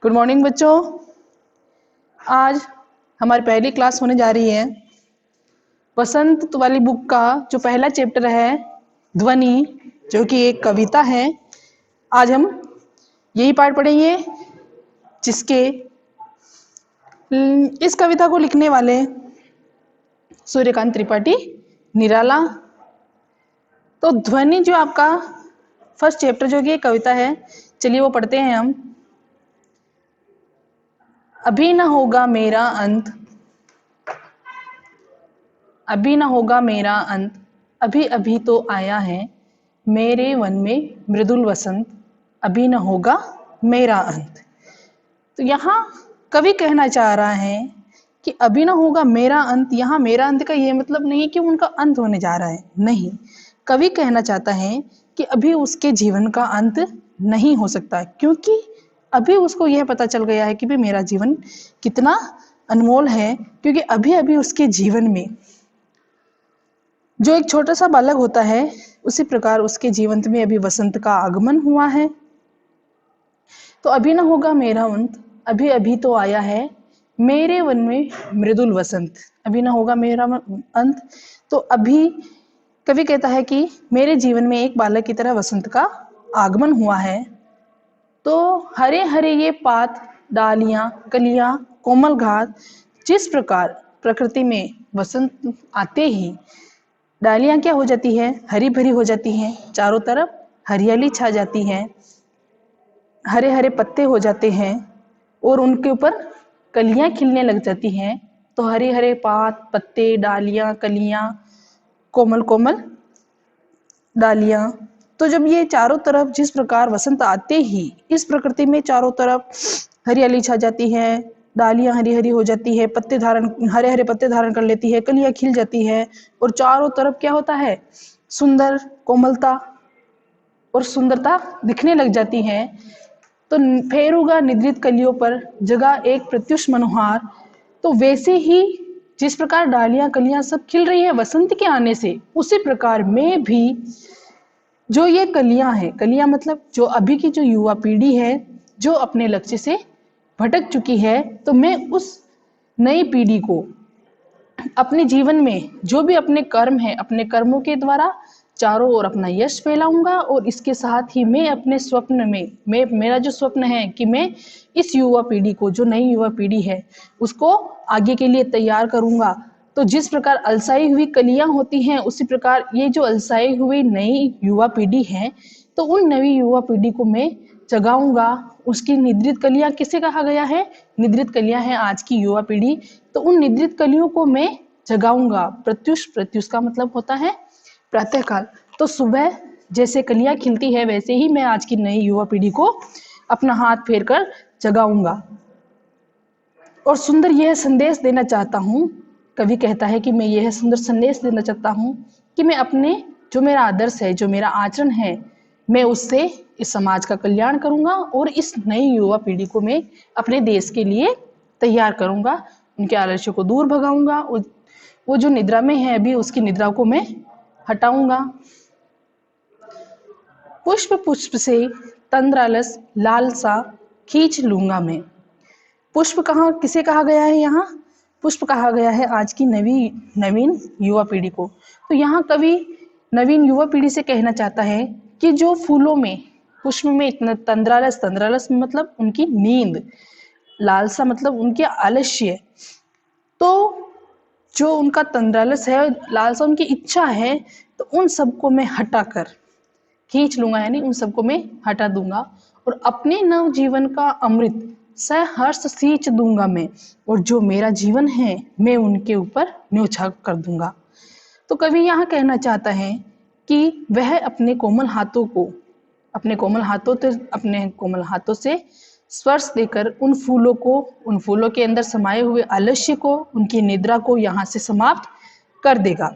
Good morning बच्चों। आज हमारी पहली क्लास होने जा रही है। वसंत वाली बुक का जो पहला चैप्टर है ध्वनि, जो कि एक कविता है। आज हम यही पाठ पढ़ेंगे जिसके इस कविता को लिखने वाले सूर्यकांत त्रिपाठी निराला। तो ध्वनि जो आपका फर्स्ट चैप्टर जो कि एक कविता है, चलिए वो पढ़ते हैं हम। अभी न होगा मेरा अंत, अभी न होगा मेरा अंत, अभी अभी तो आया है मेरे वन में मृदुल वसंत, अभी न होगा मेरा अंत। तो यहाँ कवि कहना चाह रहा है कि अभी न होगा मेरा अंत। यहाँ मेरा अंत का ये मतलब नहीं है कि उनका अंत होने जा रहा है, नहीं। कवि कहना चाहता है कि अभी उसके जीवन का अंत नहीं हो सकता, क्योंकि अभी उसको यह पता चल गया है कि भाई मेरा जीवन कितना अनमोल है। क्योंकि अभी अभी उसके जीवन में जो एक छोटा सा बालक होता है, उसी प्रकार उसके जीवन में अभी वसंत का आगमन हुआ है। तो अभी न होगा मेरा अंत, अभी अभी तो आया है मेरे वन में मृदुल वसंत। अभी न होगा मेरा अंत, तो अभी कवि कहता है कि मेरे जीवन में एक बालक की तरह वसंत का आगमन हुआ है। तो हरे हरे ये पात, डालियां, कलियां, कोमल घास, जिस प्रकार प्रकृति में वसंत आते ही डालियां क्या हो जाती है, हरी भरी हो जाती हैं, चारों तरफ हरियाली छा जाती है, हरे हरे पत्ते हो जाते हैं और उनके ऊपर कलियां खिलने लग जाती हैं। तो हरे हरे पात, पत्ते, डालियां, कलियां, कोमल कोमल डालियां। तो जब ये चारों तरफ जिस प्रकार वसंत आते ही इस प्रकृति में चारों तरफ हरियाली छा जाती है, डालियां हरी हरी हो जाती है, पत्ते धारण हरे हरे पत्ते धारण कर लेती है, कलियां खिल जाती है और चारों तरफ क्या होता है, सुंदर कोमलता और सुंदरता दिखने लग जाती है। तो फेरूंगा निद्रित कलियों पर जगा एक प्रत्युष मनोहार। तो वैसे ही जिस प्रकार डालियां कलियां सब खिल रही है वसंत के आने से, उसी प्रकार मैं भी जो ये कलियां हैं, कलियां मतलब जो अभी की जो युवा पीढ़ी है जो अपने लक्ष्य से भटक चुकी है, तो मैं उस नई पीढ़ी को अपने जीवन में जो भी अपने कर्म है, अपने कर्मों के द्वारा चारों ओर अपना यश फैलाऊंगा। और इसके साथ ही मैं अपने स्वप्न में, मेरा जो स्वप्न है कि मैं इस युवा पीढ़ी को, जो नई युवा पीढ़ी है, उसको आगे के लिए तैयार करूंगा। तो जिस प्रकार अलसाई हुई कलियां होती हैं, उसी प्रकार ये जो अलसाई हुई नई युवा पीढ़ी है, तो उन नई युवा पीढ़ी को मैं जगाऊंगा। उसकी निद्रित कलियां किसे कहा गया है, निद्रित कलियां हैं आज की युवा पीढ़ी। तो उन निद्रित कलियों को मैं जगाऊंगा। प्रत्युष, प्रत्युष का मतलब होता है प्रातःकाल। तो सुबह जैसे कलियां खिलती है, वैसे ही मैं आज की नई युवा पीढ़ी को अपना हाथ फेर कर जगाऊंगा और सुंदर यह संदेश देना चाहता हूँ। कवि कहता है कि मैं यह सुंदर संदेश देना चाहता हूँ कि मैं अपने, जो मेरा आदर्श है, जो मेरा आचरण है, मैं उससे इस समाज का कल्याण करूंगा और इस नई युवा पीढ़ी को मैं अपने देश के लिए तैयार करूंगा, उनके आलस्य को दूर भगाऊंगा। वो जो निद्रा में है अभी, उसकी निद्रा को मैं हटाऊंगा। पुष्प पुष्प से तंद्रालस लालसा खींच लूंगा मैं। पुष्प कहाँ, किसे कहा गया है, यहाँ पुष्प कहा गया है आज की नवीन युवा पीढ़ी को। तो यहाँ कवि नवीन युवा पीढ़ी से कहना चाहता है कि जो फूलों में, पुष्प में इतना तंद्रालस, तंद्रालस मतलब उनकी नींद, लालसा मतलब उनके आलस्य। तो जो उनका तंद्रालस है, लालसा उनकी इच्छा है, तो उन सबको मैं हटाकर खींच लूंगा, यानी उन सबको मैं हटा दूंगा और अपने नव जीवन का अमृत सहर्ष सींच दूंगा मैं। और जो मेरा जीवन है मैं उनके ऊपर न्योछावर कर दूंगा। तो कवि यहाँ कहना चाहता है कि वह अपने कोमल हाथों को, अपने कोमल हाथों से स्पर्श देकर उन फूलों को, उन फूलों के अंदर समाये हुए आलस्य को, उनकी निद्रा को यहाँ से समाप्त कर देगा।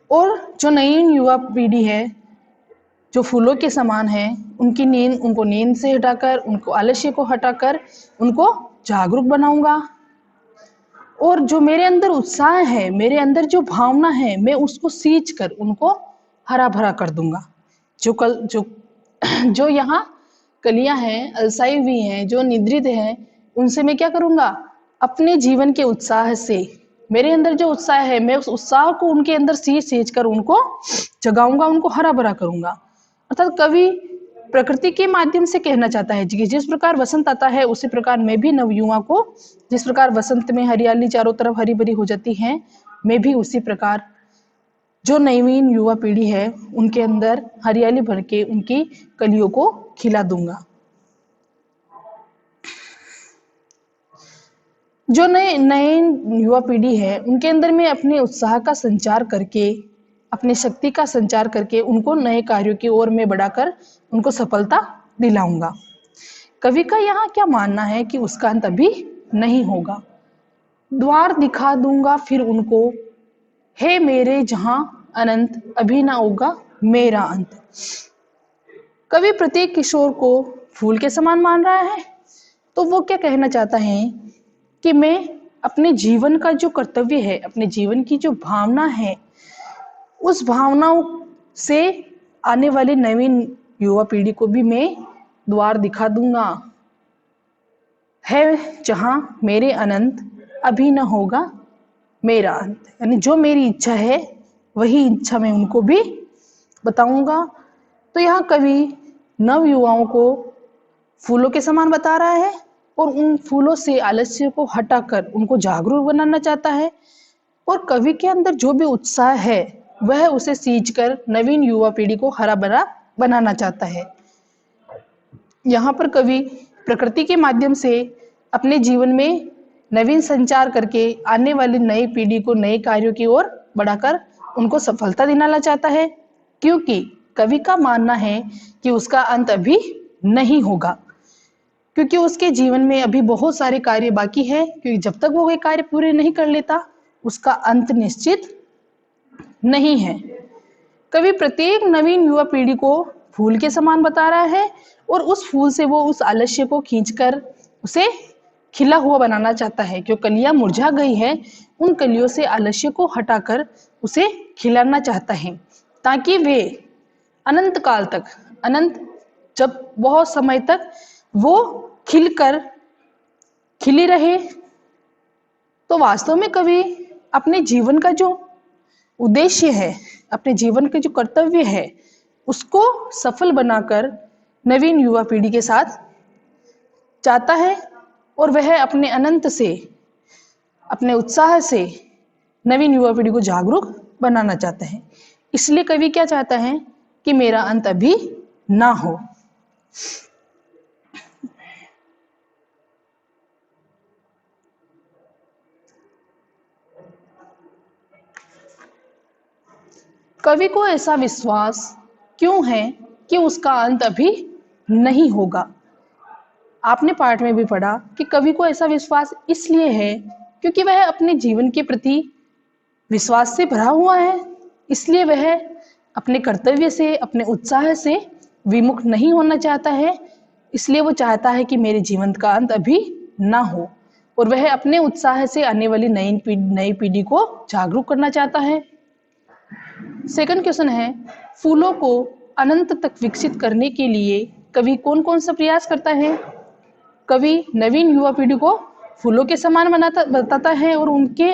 और जो नई युवा पीढ़ी है, जो फूलों के समान है, उनकी नींद, उनको नींद से हटाकर, उनको आलस्य को हटाकर उनको जागरूक बनाऊंगा। और जो मेरे अंदर उत्साह है, मेरे अंदर जो भावना है, मैं उसको सींच कर उनको हरा भरा कर दूंगा। जो यहाँ कलियां हैं, अलसाई हुई हैं, जो निद्रित हैं, उनसे मैं क्या करूंगा? अपने जीवन के उत्साह से, मेरे अंदर जो उत्साह है, मैं उस उत्साह को उनके अंदर सींच सींच कर उनको जगाऊंगा, उनको हरा भरा करूंगा। अर्थात कवि प्रकृति के माध्यम से कहना चाहता है कि जिस प्रकार वसंत आता है उसी प्रकार मैं भी नवयुवा को, जिस प्रकार वसंत में हरियाली चारों तरफ हरी भरी हो जाती है, मैं भी उसी प्रकार जो नवीन युवा पीढ़ी है उनके अंदर हरियाली भर के उनकी कलियों को खिला दूंगा। जो नए नए युवा पीढ़ी है उनके अंदर मैं अपने उत्साह का संचार करके, अपनी शक्ति का संचार करके उनको नए कार्यों की ओर में बढ़ाकर उनको सफलता दिलाऊंगा। कवि का यहाँ क्या मानना है कि उसका अंत अभी नहीं होगा। द्वार दिखा दूंगा फिर उनको, हे मेरे जहां अनंत, अभी ना होगा मेरा अंत। कवि प्रत्येक किशोर को फूल के समान मान रहा है, तो वो क्या कहना चाहता है कि मैं अपने जीवन का जो कर्तव्य है, अपने जीवन की जो भावना है, उस भावनाओं से आने वाली नवीन युवा पीढ़ी को भी मैं द्वार दिखा दूंगा। है जहां मेरे अनंत, अभी न होगा मेरा अंत। यानी जो मेरी इच्छा है वही इच्छा मैं उनको भी बताऊंगा। तो यहाँ कवि नव युवाओं को फूलों के समान बता रहा है और उन फूलों से आलस्य को हटाकर उनको जागरूक बनाना चाहता है। और कवि के अंदर जो भी उत्साह है वह उसे सींच कर नवीन युवा पीढ़ी को हरा भरा बनाना चाहता है। यहाँ पर कवि प्रकृति के माध्यम से अपने जीवन में नवीन संचार करके आने वाली नई पीढ़ी को नए कार्यों की ओर बढ़ाकर उनको सफलता दिलाना चाहता है, क्योंकि कवि का मानना है कि उसका अंत अभी नहीं होगा, क्योंकि उसके जीवन में अभी बहुत सारे कार्य बाकी है, क्योंकि जब तक वो ये कार्य पूरे नहीं कर लेता उसका अंत निश्चित नहीं है। कवि प्रत्येक नवीन युवा पीढ़ी को फूल के समान बता रहा है और उस फूल से वो उस आलस्य को खींचकर उसे खिला हुआ बनाना चाहता है। जो कलियां मुरझा गई है उन कलियों से आलस्य को हटाकर उसे खिलाना चाहता है, ताकि वे अनंत काल तक, अनंत जब बहुत समय तक वो खिलकर खिली रहे। तो वास्तव में कवि अपने जीवन का जो उद्देश्य है, अपने जीवन के जो कर्तव्य है, उसको सफल बनाकर नवीन युवा पीढ़ी के साथ चाहता है और वह अपने अनंत से, अपने उत्साह से नवीन युवा पीढ़ी को जागरूक बनाना चाहता है। इसलिए कवि क्या चाहता है कि मेरा अंत अभी ना हो। कवि को ऐसा विश्वास क्यों है कि उसका अंत अभी नहीं होगा। आपने पाठ में भी पढ़ा कि कवि को ऐसा विश्वास इसलिए है क्योंकि वह अपने जीवन के प्रति विश्वास से भरा हुआ है, इसलिए वह अपने कर्तव्य से, अपने उत्साह से विमुख नहीं होना चाहता है। इसलिए वो चाहता है कि मेरे जीवन का अंत अभी ना हो और वह अपने उत्साह से आने वाली नई पीढ़ी को जागरूक करना चाहता है। सेकंड क्वेश्चन है, फूलों को अनंत तक विकसित करने के लिए कवि कौन कौन सा प्रयास करता है। कवि नवीन युवा पीढ़ी को फूलों के समान बताता है और उनके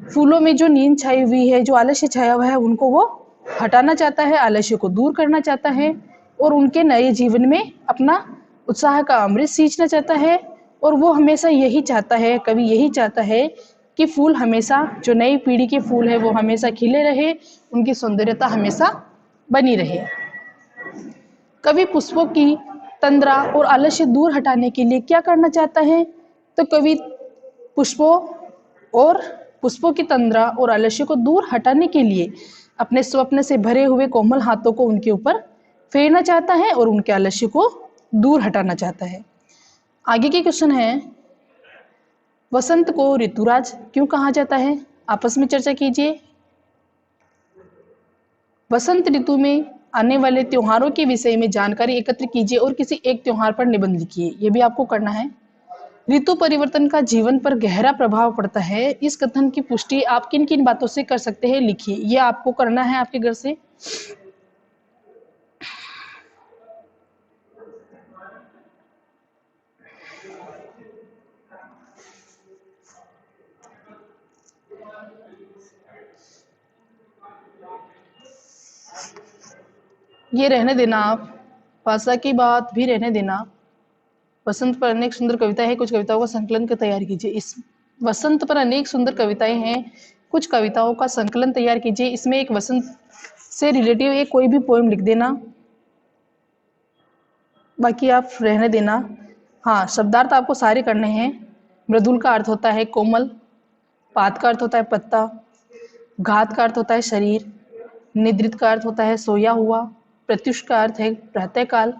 फूलों में जो नींद छाई हुई है, जो आलस्य छाया हुआ है, उनको वो हटाना चाहता है, आलस्य को दूर करना चाहता है और उनके नए जीवन में अपना उत्साह का अमृत सींचना चाहता है। और वो हमेशा यही चाहता है, कवि यही चाहता है कि फूल हमेशा, जो नई पीढ़ी के फूल है वो हमेशा खिले रहे, उनकी सौंदर्यता हमेशा बनी रहे। कवि पुष्पों की तंद्रा और आलस्य दूर हटाने के लिए क्या करना चाहता है। तो कवि पुष्पों की तंद्रा और आलस्य को दूर हटाने के लिए अपने स्वप्न से भरे हुए कोमल हाथों को उनके ऊपर फेरना चाहता है और उनके आलस्य को दूर हटाना चाहता है। आगे के क्वेश्चन है, वसंत को ऋतुराज क्यों कहा जाता है। आपस में चर्चा कीजिए। वसंत ऋतु में आने वाले त्योहारों के विषय में जानकारी एकत्र कीजिए और किसी एक त्योहार पर निबंध लिखिए। ये भी आपको करना है। ऋतु परिवर्तन का जीवन पर गहरा प्रभाव पड़ता है। इस कथन की पुष्टि आप किन किन बातों से कर सकते हैं, लिखिए। ये आपको करना है आपके घर से। ये रहने देना आप, भाषा की बात भी रहने देना। वसंत पर अनेक सुंदर कविताएं हैं, कुछ कविताओं का संकलन कर तैयार कीजिए। इस वसंत पर अनेक सुंदर कविताएं हैं, कुछ कविताओं का संकलन तैयार कीजिए। इसमें एक वसंत से रिलेटिव एक कोई भी पोएम लिख देना, बाकी आप रहने देना। हाँ, शब्दार्थ आपको सारे करने हैं। मृदुल का अर्थ होता है कोमल, पात का अर्थ होता है पत्ता, घात का अर्थ होता है शरीर, निद्रित का अर्थ होता है सोया हुआ, प्रत्युष का अर्थ है प्रातःकाल,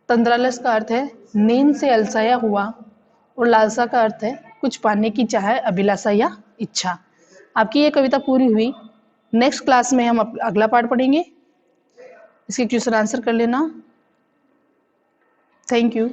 तंद्रालस का अर्थ है नींद से अलसाया हुआ, और लालसा का अर्थ है कुछ पाने की चाह, अभिलाषा या इच्छा। आपकी ये कविता पूरी हुई। नेक्स्ट क्लास में हम अगला पार्ट पढ़ेंगे। इसके क्वेश्चन आंसर कर लेना। Thank you.